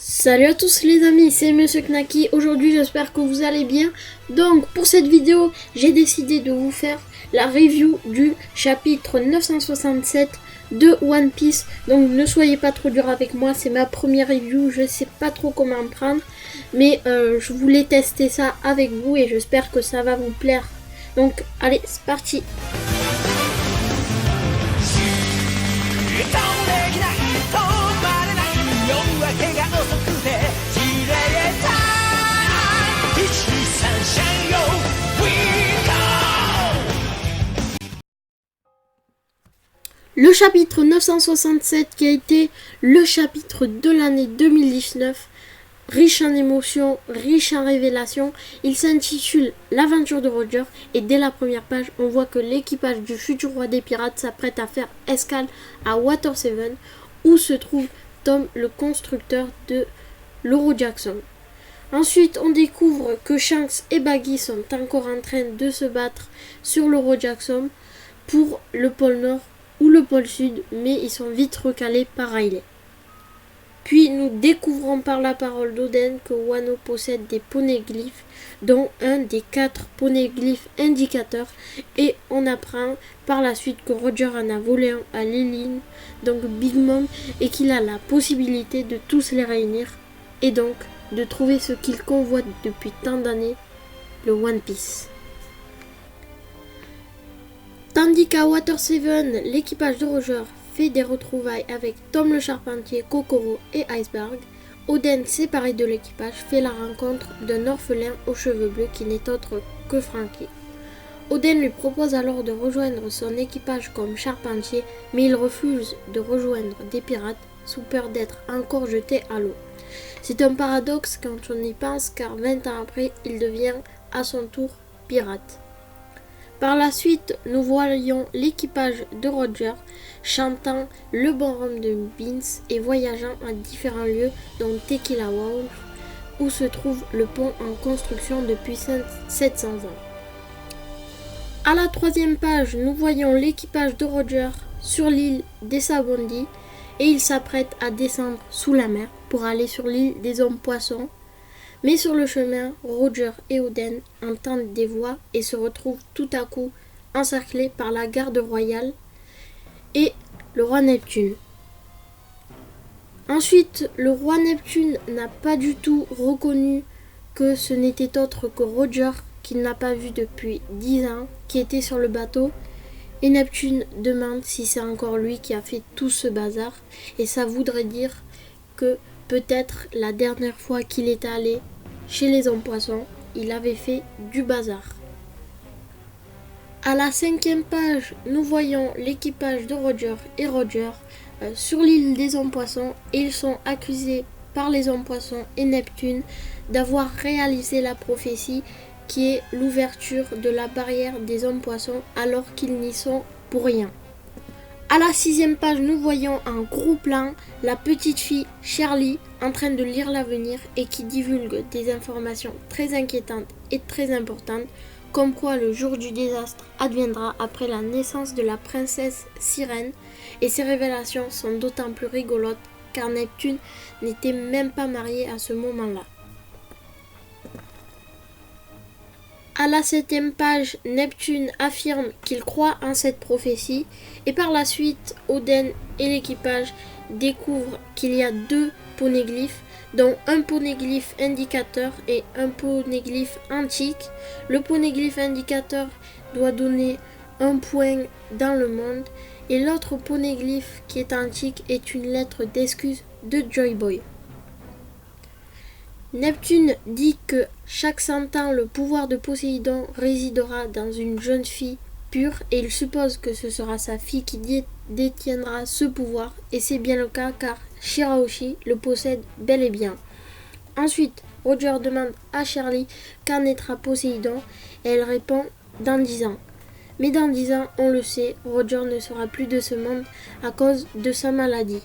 Salut à tous les amis, c'est Monsieur Knacky. Aujourd'hui j'espère que vous allez bien. Donc pour cette vidéo, j'ai décidé de vous faire la review du chapitre 967 de One Piece. Donc ne soyez pas trop dur avec moi, c'est ma première review, je sais pas trop comment me prendre. Mais je voulais tester ça avec vous et j'espère que ça va vous plaire. Donc allez, c'est parti. Le chapitre 967 qui a été le chapitre de l'année 2019, riche en émotions, riche en révélations, il s'intitule L'aventure de Roger et dès la première page, on voit que l'équipage du futur roi des pirates s'apprête à faire escale à Water 7 où se trouve Tom, le constructeur de l'Euro Jackson. Ensuite, on découvre que Shanks et Baggy sont encore en train de se battre sur l'Euro Jackson pour le pôle Nord ou le pôle Sud, mais ils sont vite recalés par Riley. Puis nous découvrons par la parole d'Oden que Wano possède des poneglyphes, dont un des 4 poneglyphes indicateurs, et on apprend par la suite que Roger en a volé un à Lilin, donc Big Mom, et qu'il a la possibilité de tous les réunir, et donc de trouver ce qu'il convoite depuis tant d'années, le One Piece. Tandis qu'à Water 7, l'équipage de Roger fait des retrouvailles avec Tom le Charpentier, Kokoro et Iceberg, Oden, séparé de l'équipage, fait la rencontre d'un orphelin aux cheveux bleus qui n'est autre que Frankie. Oden lui propose alors de rejoindre son équipage comme charpentier, mais il refuse de rejoindre des pirates sous peur d'être encore jeté à l'eau. C'est un paradoxe quand on y pense, car 20 ans après, il devient à son tour pirate. Par la suite, nous voyons l'équipage de Roger chantant le bon rhum de Beans et voyageant à différents lieux dont Tequila Wolf, où se trouve le pont en construction depuis 700 ans. À la 3e page, nous voyons l'équipage de Roger sur l'île des Sabondi et il s'apprête à descendre sous la mer pour aller sur l'île des hommes poissons. Mais sur le chemin, Roger et Oden entendent des voix et se retrouvent tout à coup encerclés par la garde royale et le roi Neptune. Ensuite, le roi Neptune n'a pas du tout reconnu que ce n'était autre que Roger qu'il n'a pas vu depuis 10 ans, qui était sur le bateau. Et Neptune demande si c'est encore lui qui a fait tout ce bazar. Et ça voudrait dire que peut-être la dernière fois qu'il est allé chez les hommes poissons, il avait fait du bazar. À la 5e page, nous voyons l'équipage de Roger et Roger sur l'île des hommes poissons et ils sont accusés par les hommes poissons et Neptune d'avoir réalisé la prophétie qui est l'ouverture de la barrière des hommes poissons alors qu'ils n'y sont pour rien. À la 6e page, nous voyons en gros plan la petite fille Charlie en train de lire l'avenir et qui divulgue des informations très inquiétantes et très importantes, comme quoi le jour du désastre adviendra après la naissance de la princesse Sirène, et ces révélations sont d'autant plus rigolotes car Neptune n'était même pas marié à ce moment-là. À la 7e page, Neptune affirme qu'il croit en cette prophétie et par la suite, Oden et l'équipage découvrent qu'il y a 2 poneglyphes, dont un poneglyphe indicateur et un poneglyphe antique. Le poneglyphe indicateur doit donner un point dans le monde et l'autre poneglyphe qui est antique est une lettre d'excuse de Joy Boy. Neptune dit que chaque 100 ans, le pouvoir de Poséidon résidera dans une jeune fille pure et il suppose que ce sera sa fille qui détiendra ce pouvoir et c'est bien le cas car Shirahoshi le possède bel et bien. Ensuite, Roger demande à Charlie quand naîtra Poséidon et elle répond dans 10 ans. Mais dans 10 ans, on le sait, Roger ne sera plus de ce monde à cause de sa maladie.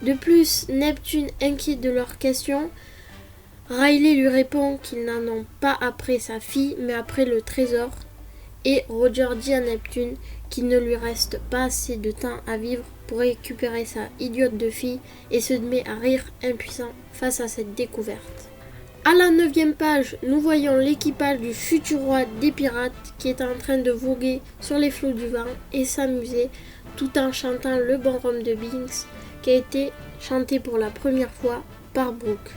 De plus, Neptune, inquiet de leurs questions, Riley lui répond qu'ils n'en ont pas après sa fille, mais après le trésor. Et Roger dit à Neptune qu'il ne lui reste pas assez de temps à vivre pour récupérer sa idiote de fille et se met à rire impuissant face à cette découverte. À la 9e page, nous voyons l'équipage du futur roi des pirates qui est en train de voguer sur les flots du vent et s'amuser tout en chantant le bon rhum de Binks qui a été chanté pour la première fois par Brooke.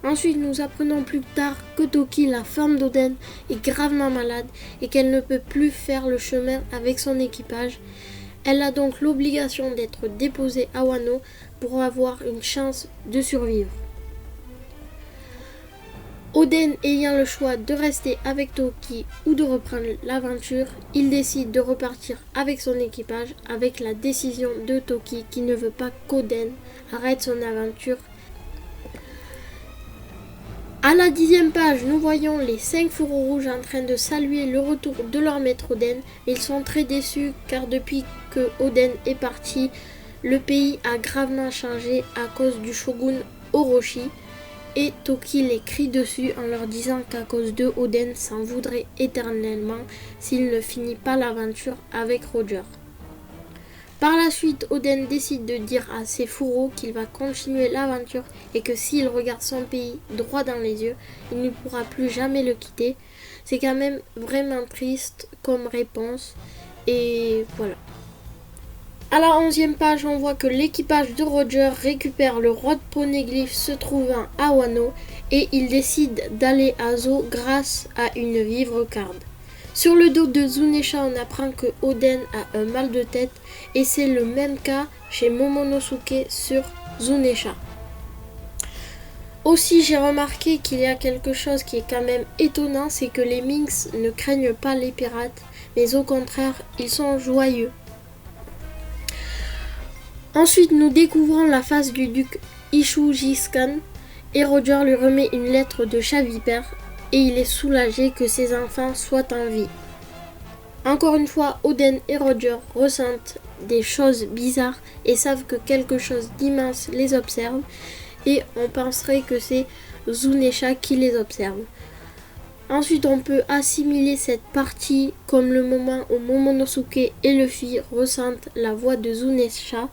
Ensuite, nous apprenons plus tard que Toki, la femme d'Oden, est gravement malade et qu'elle ne peut plus faire le chemin avec son équipage. Elle a donc l'obligation d'être déposée à Wano pour avoir une chance de survivre. Oden ayant le choix de rester avec Toki ou de reprendre l'aventure, il décide de repartir avec son équipage avec la décision de Toki qui ne veut pas qu'Oden arrête son aventure. À la 10e page, nous voyons les 5 fourreaux rouges en train de saluer le retour de leur maître Oden. Ils sont très déçus car depuis que Oden est parti, le pays a gravement changé à cause du shogun Orochi. Et Toki les crie dessus en leur disant qu'à cause de Oden s'en voudrait éternellement s'il ne finit pas l'aventure avec Roger. Par la suite, Oden décide de dire à ses fourreaux qu'il va continuer l'aventure et que s'il regarde son pays droit dans les yeux, il ne pourra plus jamais le quitter. C'est quand même vraiment triste comme réponse et voilà. À la 11e page, on voit que l'équipage de Roger récupère le roi de Poneglyph se trouvant à Wano et il décide d'aller à Zo grâce à une vivre carde. Sur le dos de Zunesha, on apprend que Oden a un mal de tête et c'est le même cas chez Momonosuke sur Zunesha. Aussi, j'ai remarqué qu'il y a quelque chose qui est quand même étonnant, c'est que les Minks ne craignent pas les pirates, mais au contraire, ils sont joyeux. Ensuite, nous découvrons la face du duc Ishujiskan et Roger lui remet une lettre de chat vipère et il est soulagé que ses enfants soient en vie. Encore une fois, Oden et Roger ressentent des choses bizarres et savent que quelque chose d'immense les observe et on penserait que c'est Zunesha qui les observe. Ensuite, on peut assimiler cette partie comme le moment où Momonosuke et Luffy ressentent la voix de Zunesha,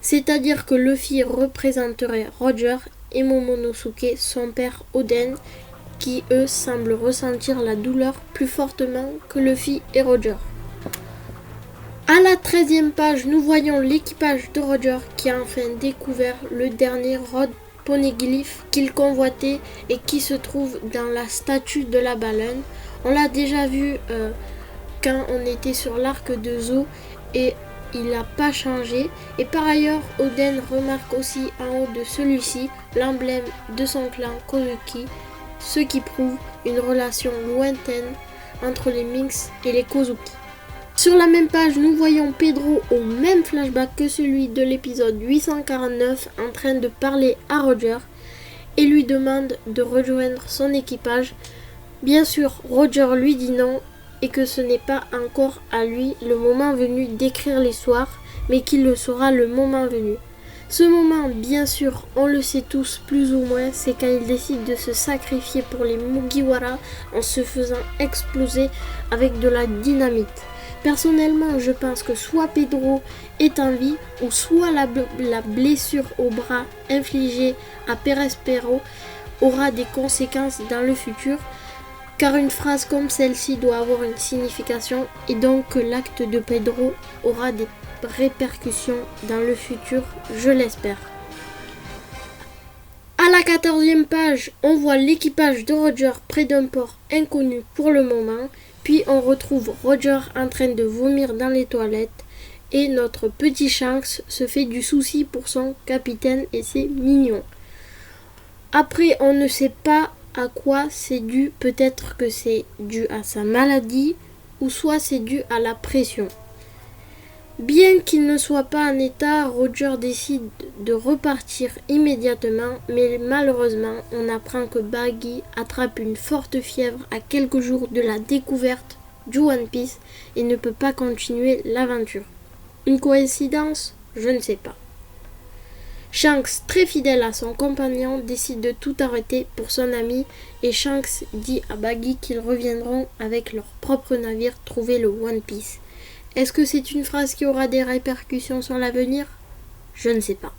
c'est-à-dire que Luffy représenterait Roger et Momonosuke son père Oden, qui eux semblent ressentir la douleur plus fortement que Luffy et Roger. À la 13e page, nous voyons l'équipage de Roger qui a enfin découvert le dernier Rod Poneglyph qu'il convoitait et qui se trouve dans la statue de la baleine. On l'a déjà vu quand on était sur l'arc de Zo et il n'a pas changé. Et par ailleurs, Oden remarque aussi en haut de celui-ci l'emblème de son clan Kozuki, ce qui prouve une relation lointaine entre les Minks et les Kozuki. Sur la même page, nous voyons Pedro au même flashback que celui de l'épisode 849 en train de parler à Roger et lui demande de rejoindre son équipage. Bien sûr, Roger lui dit non et que ce n'est pas encore à lui le moment venu d'écrire l'histoire, mais qu'il le sera le moment venu. Ce moment, bien sûr, on le sait tous plus ou moins, c'est quand il décide de se sacrifier pour les Mugiwara en se faisant exploser avec de la dynamite. Personnellement, je pense que soit Pedro est en vie, ou soit la blessure au bras infligée à Perespero aura des conséquences dans le futur, car une phrase comme celle-ci doit avoir une signification, et donc que l'acte de Pedro aura des répercussions dans le futur, je l'espère. À la 14e page, on voit l'équipage de Roger près d'un port inconnu pour le moment, puis on retrouve Roger en train de vomir dans les toilettes et notre petit Shanks se fait du souci pour son capitaine et c'est mignon. Après, on ne sait pas à quoi c'est dû, peut-être que c'est dû à sa maladie ou soit c'est dû à la pression. Bien qu'il ne soit pas en état, Roger décide de repartir immédiatement, mais malheureusement, on apprend que Baggy attrape une forte fièvre à quelques jours de la découverte du One Piece et ne peut pas continuer l'aventure. Une coïncidence? Je ne sais pas. Shanks, très fidèle à son compagnon, décide de tout arrêter pour son ami et Shanks dit à Baggy qu'ils reviendront avec leur propre navire trouver le One Piece. Est-ce que c'est une phrase qui aura des répercussions sur l'avenir? Je ne sais pas.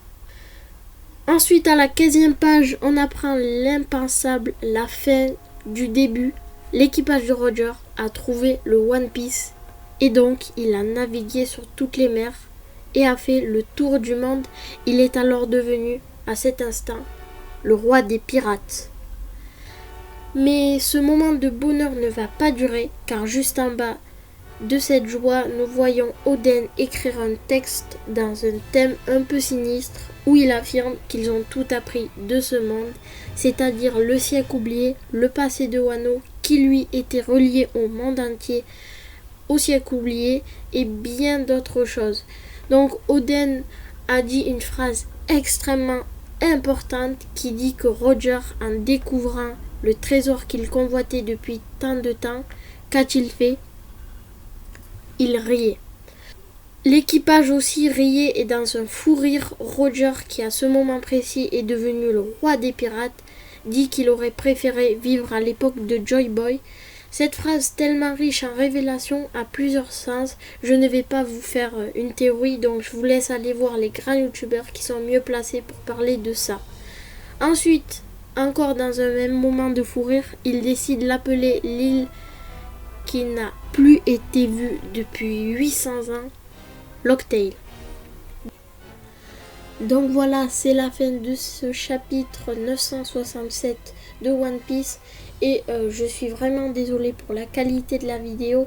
Ensuite, à la 15e page, on apprend l'impensable, la fin du début. L'équipage de Roger a trouvé le One Piece et donc il a navigué sur toutes les mers et a fait le tour du monde. Il est alors devenu, à cet instant, le roi des pirates. Mais ce moment de bonheur ne va pas durer, car juste en bas de cette joie, nous voyons Oden écrire un texte dans un thème un peu sinistre où il affirme qu'ils ont tout appris de ce monde, c'est-à-dire le siècle oublié, le passé de Wano qui lui était relié au monde entier, au siècle oublié et bien d'autres choses. Donc Oden a dit une phrase extrêmement importante qui dit que Roger, en découvrant le trésor qu'il convoitait depuis tant de temps, qu'a-t-il fait? Il riait. L'équipage aussi riait et dans un fou rire, Roger, qui à ce moment précis est devenu le roi des pirates, dit qu'il aurait préféré vivre à l'époque de Joy Boy. Cette phrase tellement riche en révélations a plusieurs sens. Je ne vais pas vous faire une théorie, donc je vous laisse aller voir les grands youtubeurs qui sont mieux placés pour parler de ça. Ensuite, encore dans un même moment de fou rire, il décide d'appeler l'île qui n'a plus été vue depuis 800 ans, Locktail. Donc voilà, c'est la fin de ce chapitre 967 de One Piece et je suis vraiment désolée pour la qualité de la vidéo.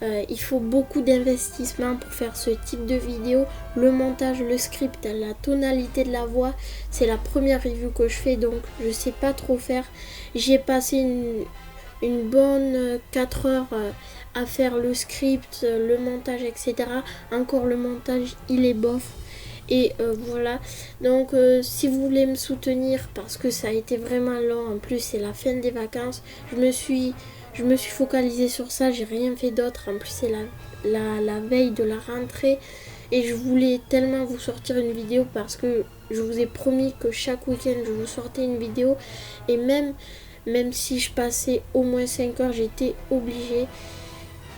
Il faut beaucoup d'investissement pour faire ce type de vidéo. Le montage, le script, la tonalité de la voix, c'est la première review que je fais, donc je sais pas trop faire. J'ai passé une bonne 4 heures à faire le script, le montage, etc. Encore le montage, il est bof. Et voilà, donc si vous voulez me soutenir, parce que ça a été vraiment long, en plus c'est la fin des vacances, je me suis focalisée sur ça, j'ai rien fait d'autre, en plus c'est la veille de la rentrée, et je voulais tellement vous sortir une vidéo parce que je vous ai promis que chaque week-end je vous sortais une vidéo, et même si je passais au moins 5 heures, j'étais obligée.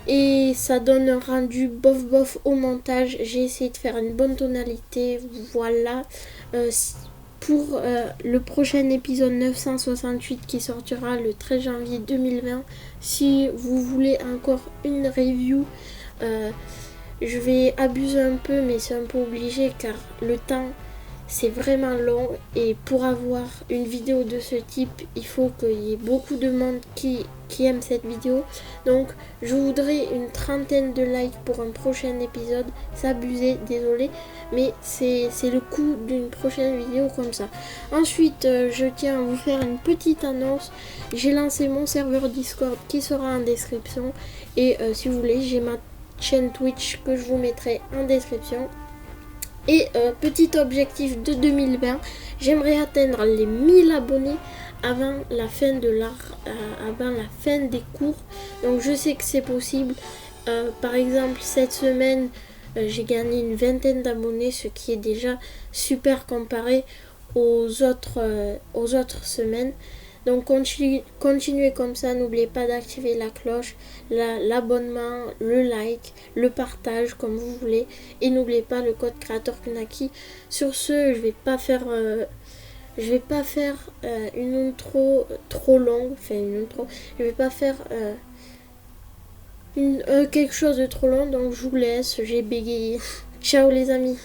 Et ça donne un rendu bof bof au montage. J'ai essayé de faire une bonne tonalité. Voilà. Pour le prochain épisode 968 qui sortira le 13 janvier 2020, si vous voulez encore une review, je vais abuser un peu, mais c'est un peu obligé car le temps c'est vraiment long et pour avoir une vidéo de ce type, il faut qu'il y ait beaucoup de monde qui aime cette vidéo. Donc je voudrais une trentaine de likes pour un prochain épisode. C'est abusé, désolé, mais c'est le coup d'une prochaine vidéo comme ça. Ensuite, je tiens à vous faire une petite annonce. J'ai lancé mon serveur Discord qui sera en description. Et si vous voulez, j'ai ma chaîne Twitch que je vous mettrai en description. Et petit objectif de 2020, j'aimerais atteindre les 1000 abonnés avant la fin des cours. Donc je sais que c'est possible. Par exemple, cette semaine, j'ai gagné une vingtaine d'abonnés, ce qui est déjà super comparé aux autres semaines. Donc continuez comme ça, n'oubliez pas d'activer la cloche, l'abonnement, le like, le partage comme vous voulez. Et n'oubliez pas le code créateur Kunaki. Sur ce, je vais pas faire une intro trop longue. Je vais pas faire quelque chose de trop long. Donc je vous laisse, j'ai bégayé. Ciao les amis.